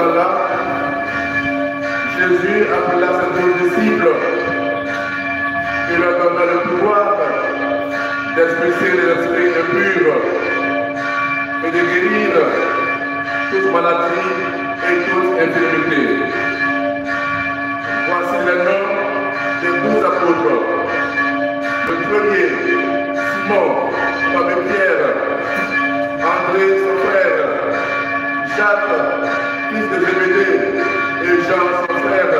temps-là, Jésus appela ses 12 disciples et leur donna le pouvoir d'expulser les esprits impurs et de guérir toute maladie et toute infirmité. Voici les noms des 12 apôtres. Le premier, Simon, nommé Pierre, André, son frère, Jacques, fils de Zébédée, et Jean, son frère,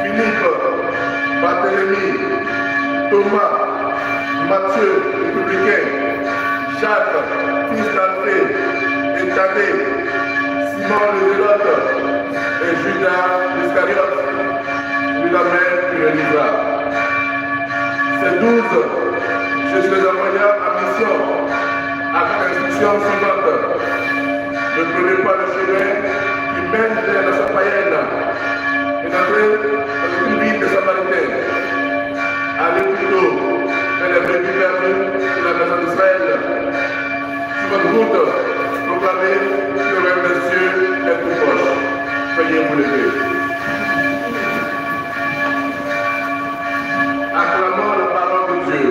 Philippe, Barthélemy, Thomas, Matthieu, le publicain, Jacques, fils d'Alphée, et Thaddée, Simon le Zélote, et Judas l'Iscariote, lui-même qui le livra. Ces 12, Jésus les envoya en mission avec l'instruction suivante. Ne prenez pas le chemin qui mène vers la nation païenne et n'entrez dans aucune ville de Samaritains. Allez plutôt vers les brebis perdues de la maison d'Israël. Sur votre route, proclamez que le règne des cieux est tout proche. Veuillez vous lever. Acclamons la parole de Dieu.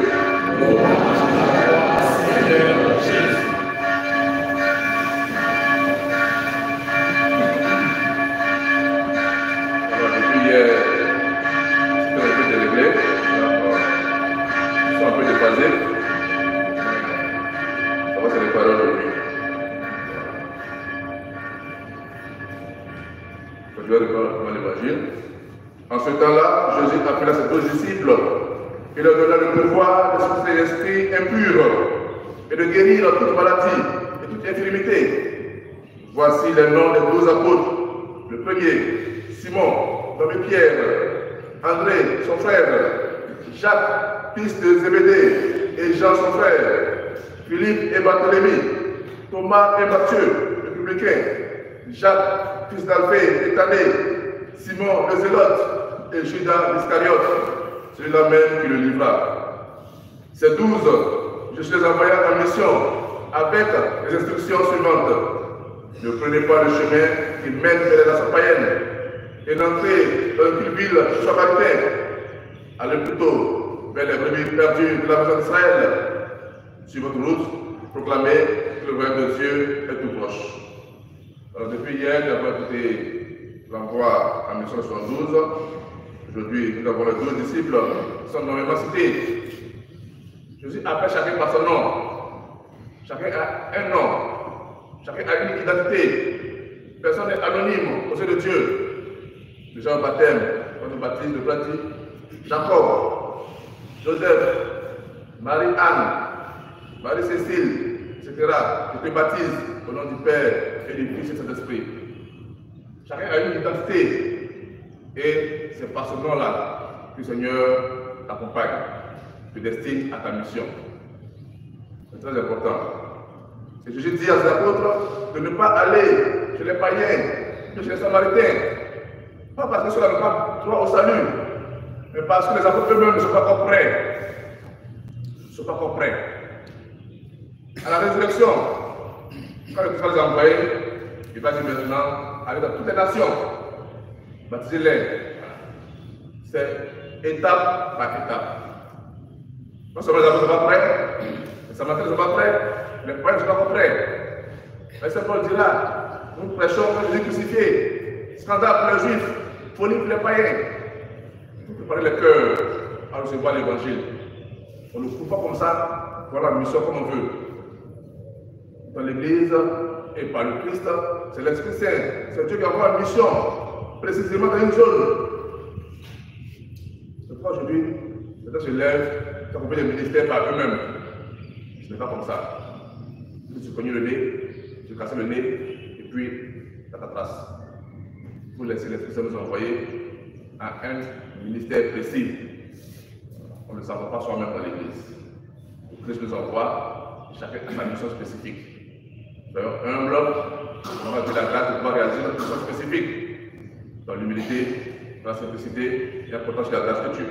En ce temps-là, Jésus appela ses 12 disciples et leur donna le pouvoir d'expulser les esprits impurs et de guérir toute maladie et toute infirmité. Voici les noms des 12 apôtres. Le premier, Simon, nommé Pierre, André, son frère, Jacques, fils de Zébédée, et Jean, son frère, Philippe et Barthélemy, Thomas et Matthieu, le publicain, Jacques, fils d'Alphée et Thaddée, Simon le Zélote et Judas l'Iscariote, celui-là même qui le livra. Ces 12, je les envoya en mission avec les instructions suivantes. Ne prenez pas le chemin qui mène vers la nation païenne et n'entrez dans aucune ville samaritaine. Allez plutôt vers les brebis perdues de la maison d'Israël. Sur votre route, proclamez que le royaume de Dieu est tout proche. Alors, depuis hier, nous avons écouté l'envoi en 1972. Aujourd'hui, nous avons les 12 disciples qui sont nommément cités. Jésus appelle chacun par son nom. Chacun a un nom. Chacun a une identité. Personne n'est anonyme aux yeux de Dieu. Déjà au baptême, quand on baptise, le baptême, Jacob, Joseph, Marie-Anne, Marie-Cécile, etc. Je te baptise au nom du Père et du Fils et du Saint-Esprit. Chacun a une identité et c'est par ce nom-là que le Seigneur t'accompagne, te destine à ta mission. C'est très important. Et Jésus dit à ses apôtres de ne pas aller chez les païens, mais chez les Samaritains. Pas parce que cela n'a pas droit au salut, mais parce que les apôtres eux-mêmes ne sont pas encore prêts. Ils ne sont pas encore prêts. À la résurrection, quand le Christ va les envoyer, il va dire maintenant, allez dans toutes les nations, baptisez-les. C'est étape par étape. Non seulement les apôtres ne sont pas prêts, les Samaritains ne sont pas prêts, les païens ne sont pas encore prêts. Mais Saint Paul dira, nous prêchons un Jésus crucifié, scandale pour les Juifs, folie pour les païens. Il faut préparer le cœur à recevoir l'évangile. On ne trouve pas comme ça, voilà la mission comme on veut. Dans l'Église et par le Christ, c'est l'Esprit Saint. C'est Dieu qui envoie une mission, précisément dans une zone. C'est pourquoi aujourd'hui, les gens se lèvent, qui accompagnent les ministères par eux-mêmes. Ce n'est pas comme ça. Tu te cognes le nez, tu casses le nez, et puis tu as ta trace. Il faut laisser l'Esprit Saint nous envoyer à un ministère précis. On ne s'envoie pas soi-même dans l'Église. Le Christ nous envoie, chacun a sa mission spécifique. D'ailleurs, humble, on a eu la grâce de pouvoir réaliser notre mission spécifique. Dans l'humilité, dans la simplicité et la potence de la grâce de Dieu.